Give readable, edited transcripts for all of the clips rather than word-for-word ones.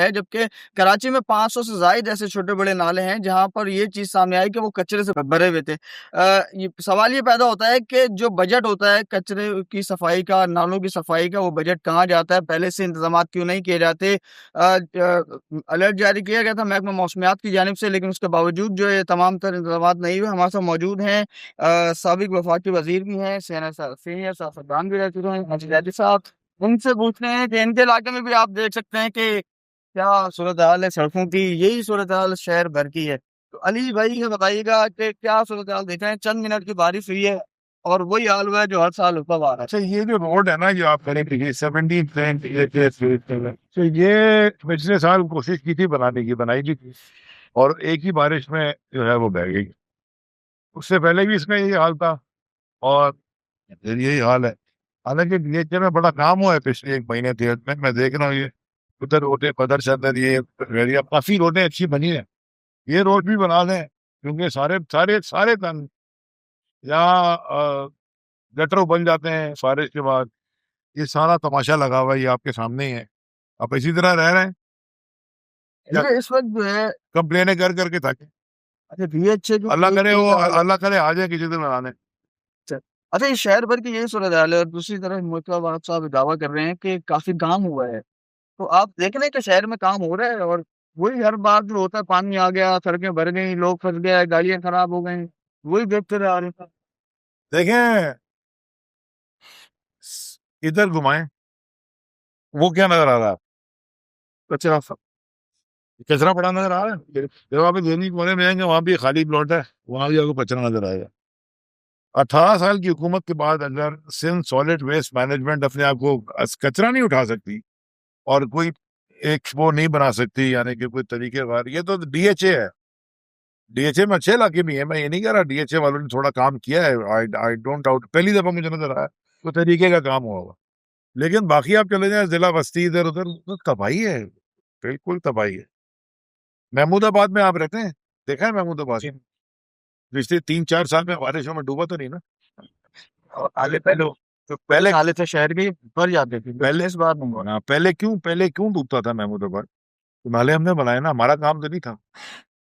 है, जबकि कराची में 500 से ज़ायद ऐसे छोटे-बड़े नाले हैं, जहाँ पर ये चीज़ सामने आई कि वो कचरे से भरे हुए थे। ये सवाल ये पैदा होता है कि जो बजट होता है कचरे की सफाई का, नालों की सफाई का, वो बजट कहाँ जाता है? पहले से इंतज़ामात क्यों नहीं किए जाते? अलर्ट जारी किया गया था महकमा मौसमियात की जानिब से, लेकिन उसके बावजूद जो है तमाम तर इंतज़ामात नहीं हुए। हमारे साथ मौजूद हैं साबिक़ वफ़ाकी वज़ीर भी हैं, सीनियर सियासतदान भी रह चुके हैं, हाजी ज़ैदी साहब। उनसे पूछते हैं कि इनके इलाके में भी आप देख सकते हैं कि क्या सूरत-हाल है सड़कों की, यही सूरत-हाल शहर भर की है। तो अली भाई ये बताइएगा कि क्या सूरत-हाल देख रहे हैं? चंद मिनट की बारिश हुई है और वही हाल हुआ है जो हर साल होता हुआ आ रहा है। अच्छा, ये जो रोड है ना, जो आप करेंगे ये 17 तो ये पिछले साल कोशिश की थी बनाने की, बनाई भी थी और एक ही बारिश में जो है वो बह गई। उससे पहले भी इसका यही हाल था और फिर यही हाल है। हालांकि डीएचए में बड़ा काम हुआ है पिछले 1 महीने डेढ़ में, मैं देख रहा हूँ ये उधर रोडें बदर शदर ये एरिया काफी रोडें अच्छी बनी है। ये रोड भी बना दें क्योंकि सारे सारे सारे तन यहाँ गटर बन जाते हैं बारिश के बाद। ये सारा तमाशा लगा हुआ है, ये आपके सामने ही है। आप इसी तरह रह रहे हैं या ये इस वक़्त जो है कंप्लेने कर करके ताकि अच्छा बीएचए जो अल्लाह यही करे वो सूरत-हाल है। अल्लाह करे आ जाए किसी दिन बनाने। अच्छा, अच्छा ये शहर भर की यही सूरत-हाल है और दूसरी तरफ मुल्क साहब दावा कर रहे हैं कि काफ़ी काम हुआ है। तो आप देख रहे हैं कि शहर में काम हो रहा है और वही हर बार जो होता है पानी आ गया, सड़कें भर गई, लोग फँस गए, गाड़ियाँ खराब हो गई, वही देखते रहे आ रहे हैं। देखें इधर घुमाएं, वो क्या नजर आ रहा है? कचरा सा कचरा पड़ा नजर आ रहा है। जब आप दिल्ली कोने में आएंगे वहां भी खाली प्लॉट है, वहां भी आपको कचरा नजर आएगा। 18 साल की हुकूमत के बाद अगर सिंध सॉलिड वेस्ट मैनेजमेंट अपने आप को कचरा नहीं उठा सकती और कोई एक वो नहीं बना सकती, यानी कि कोई तरीके, ये तो डीएचए है। डीएचए में अच्छे इलाके भी है, मैं ये नहीं कह रहा, डीएचए वालों ने थोड़ा काम किया है, आई डोंट डाउट, पहली दफा मुझे नजर आया तो तरीके का काम हुआ होगा। लेकिन बाकी आप चले जाए जिला बस्ती इधर उधर तो तबाही है, बिल्कुल तबाही है। महमूदाबाद में आप रहते हैं, देखा है महमूदाबाद? पिछले 3-4 साल में बारिशों में डूबा तो नहीं ना? और आगे पहले तो पहले नाले थे शहर के भर जाते थे, पहले इस बार नहीं हुआ। ना पहले क्यों डूबता था महमूदाबाद? तो नाले हमने बनाए ना, हमारा काम तो नहीं था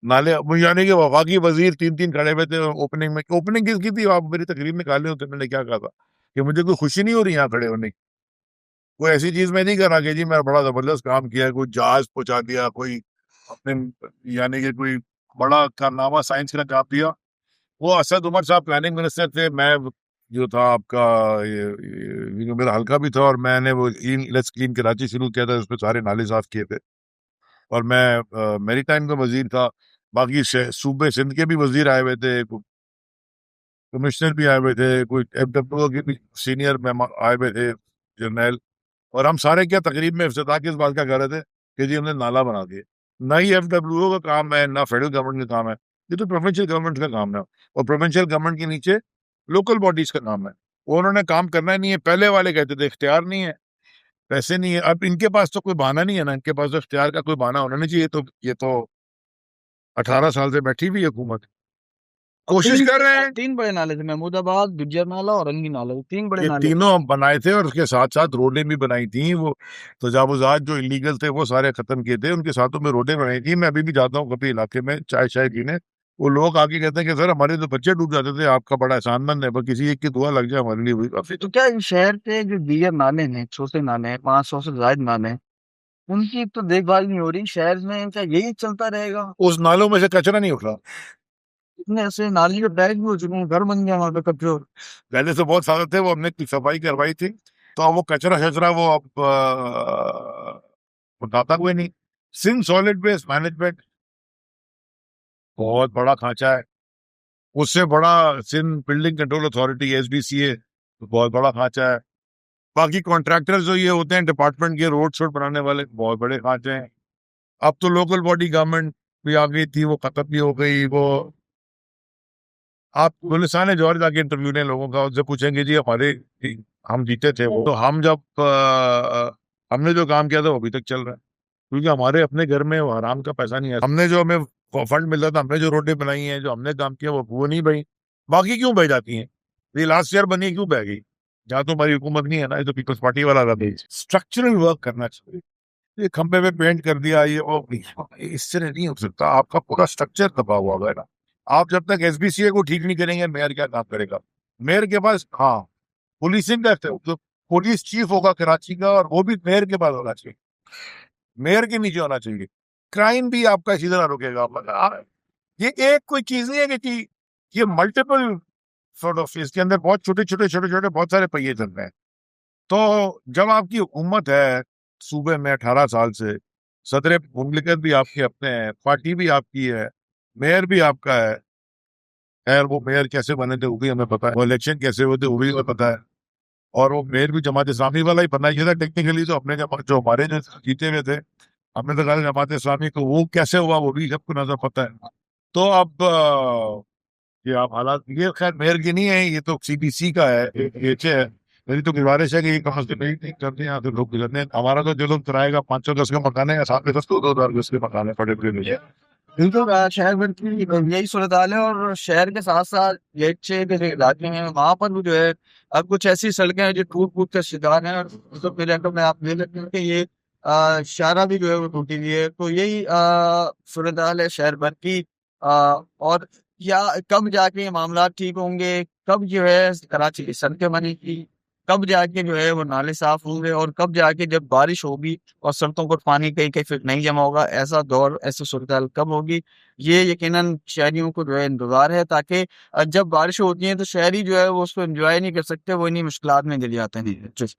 नाले। यानी कि वफाकी वजीर 3-3 खड़े हुए थे ओपनिंग में। ओपनिंग किसकी थी? आप मेरी तकरीर में काले होते, मैंने क्या कहा था कि मुझे कोई खुशी नहीं हो रही यहाँ खड़े होने की। कोई ऐसी चीज मैं नहीं कर रहा कि जी मैं बड़ा जबरदस्त काम किया है, कोई जहाज पहुंचा दिया, कोई अपने यानी कि कोई बड़ा कारनामा साइंस का काम दिया। वो असद उमर साहब प्लानिंग मिनिस्टर थे, मैं जो था आपका ये जो मेरा हल्का भी था, और मैंने वो लेट्स क्लीन कराची शुरू किया था, उसमें सारे नाले साफ किए थे। और मैं मेरी टाइम का वजीर था। बाकी सूबे सिंध के भी वजीर आए हुए थे, कमिश्नर भी आए हुए थे, कोई एफडब्ल्यू के भी सीनियर आए हुए थे, जर्नल। और हम सारे क्या तकरीब में इफ्तिताह की इस बात का कर रहे थे कि जी हमने नाला बना दिया। ना ही एफडब्ल्यू का काम है, ना फेडरल गवर्नमेंट का काम है, ये तो प्रोविंशियल गवर्नमेंट का काम है। और प्रोविंशियल गवर्नमेंट के नीचे लोकल बॉडीज का काम है, वो उन्होंने काम करना ही नहीं है। पहले वाले कहते थे इख्तियार नहीं है, पैसे नहीं है। अब इनके पास तो कोई बहाना नहीं है ना, इनके पास तो इख्तियार का कोई बहाना होना नहीं चाहिए। तो ये तो 18 साल से बैठी हुई हुकूमत और कोशिश कर रहे हैं। 3 बड़े नाले थे, महमूदाबाद, गुज्जर नाला और रंगी नाला, ये 3 बड़े ये नाले। तीनों हम बनाए थे और उसके साथ साथ रोडें भी बनाई थी। वो तजावुजात जो इलीगल थे वो सारे खत्म किए थे, उनके साथों में रोडें बनाई थी। मैं अभी भी जाता हूँ कभी इलाके में चाय शाय पीने, वो लोग आके कहते हैं कि सर हमारे तो बच्चे डूब जाते थे, आपका बड़ा एहसानमंद है, बस किसी एक की दुआ लग जाए हमारे लिए वही काफी। तो क्या इस शहर के जो दीगर नाले हैं, छोटे नाले हैं, 500 से ज़ायद नाले हैं, उनकी तो देखभाल नहीं हो रही शहर में, क्या यही चलता रहेगा? उस नालों में से कचरा नहीं उठ रहा। इतने ऐसे नाली के टाइप भी हो चुके हैं, घर बन गया वहाँ पे कब्जे। पहले से बहुत सारे थे, वो हमने सफाई करवाई थी, तो अब वो कचरा शचरा वो अब उठाता कोई नहीं। सिंध सॉलिड वेस्ट मैनेजमेंट बहुत बड़ा खांचा है, उससे बड़ा सिंध बिल्डिंग कंट्रोल अथॉरिटी एसबीसीए तो बहुत बड़ा खांचा है। बाकी कॉन्ट्रैक्टर्स जो ये होते हैं डिपार्टमेंट के, रोड शोड बनाने वाले, बहुत बड़े खांचे हैं। अब तो लोकल बॉडी गवर्नमेंट भी आ गई थी, वो खत्म भी हो गई। वो आप गुलिस्तान जौहर जाके इंटरव्यू लें लोगों का, उनसे पूछेंगे जी हमारे हम जीते थे वो, तो हम जब हमने जो काम किया था वो अभी तक चल रहा है, क्योंकि हमारे अपने घर में वो हराम का पैसा नहीं है। हमने जो हमें फंड मिलता था, हमने जो रोडें बनाई हैं, जो हमने काम किया वो नहीं बनी। बाकी क्यों बह जाती हैं? ये लास्ट ईयर बनी क्यों बह गई? जहाँ तो हमारी हुकूमत नहीं है ना, ये तो पीपल्स पार्टी वाला था। स्ट्रक्चरल वर्क करना चाहिए। ये खंबे में पेंट कर दिया, ये वो इससे नहीं हो सकता। आपका पूरा स्ट्रक्चर तबाह हुआ हुआ है ना। आप जब तक एसबीसीए को ठीक नहीं करेंगे, मेयर क्या काम करेगा? मेयर के पास, हाँ, पुलिसिंग का जो पुलिस चीफ होगा कराची का, और वो भी मेयर के पास होना चाहिए, मेयर के नीचे होना चाहिए। क्राइम भी आपका इसी तरह रुकेगा। ये एक कोई चीज नहीं है कि ये मल्टीपल सॉर्ट ऑफ, इसके अंदर बहुत छोटे छोटे छोटे छोटे बहुत सारे पहिए चल रहे हैं। तो जब आपकी हुकूमत है सूबे में 18 साल से, सदर मुमलिकत भी आपके अपने हैं, पार्टी भी आपकी है, मेयर भी आपका है। खैर वो मेयर कैसे बने थे वो भी हमें पता है, वो इलेक्शन कैसे हुए थे वो भी हमें पता है, और वो मेयर भी जमात इस्लामी वाला ही बनना चाहिए था टेक्निकली। तो अपने जो हमारे जो जीते हुए थे, हमने तो कहा जमात इस्लामी को, वो कैसे हुआ वो भी सबको नजर पता है। तो अब ये आप हालात, ये खैर मेयर की नहीं है, ये तो सीबीसी का है, ये है। मेरी तो गुजारिश है कि ये कम से कम नहीं करते हैं, तो लोग गुजरने हैं। हमारा तो जो लोग कराएगा 500 गज का मकान है, या 7 दो 2,000 गज के मकान है पड़े पड़े मुझे। बिल्कुल शहर में की यही सूरत हाल है, और शहर के साथ साथ ये अच्छे जो इलाके हैं वहाँ पर भी जो है अब कुछ ऐसी सड़कें हैं जो टूट फूट के शिकार हैं, और तो फिर में आप देख लेते हैं कि ये शारा भी जो है वो टूटी हुई है। तो यही सूरत हाल है शहर भर की। और या कब जाके ये मामला ठीक होंगे, कब जो है कराची की सड़कें बनेगी, कब जाके जो है वो नाले साफ होंगे, और कब जाके जब बारिश होगी और सड़कों पर पानी कहीं कहीं फिर नहीं जमा होगा, ऐसा दौर ऐसी सूरत हाल कब होगी, ये यकीनन शहरियों को जो है इंतजार है। ताकि जब बारिश होती है तो शहरी जो है वो उसको एंजॉय नहीं कर सकते, वो इन्हीं मुश्किलात में गिर जाते हैं। जी।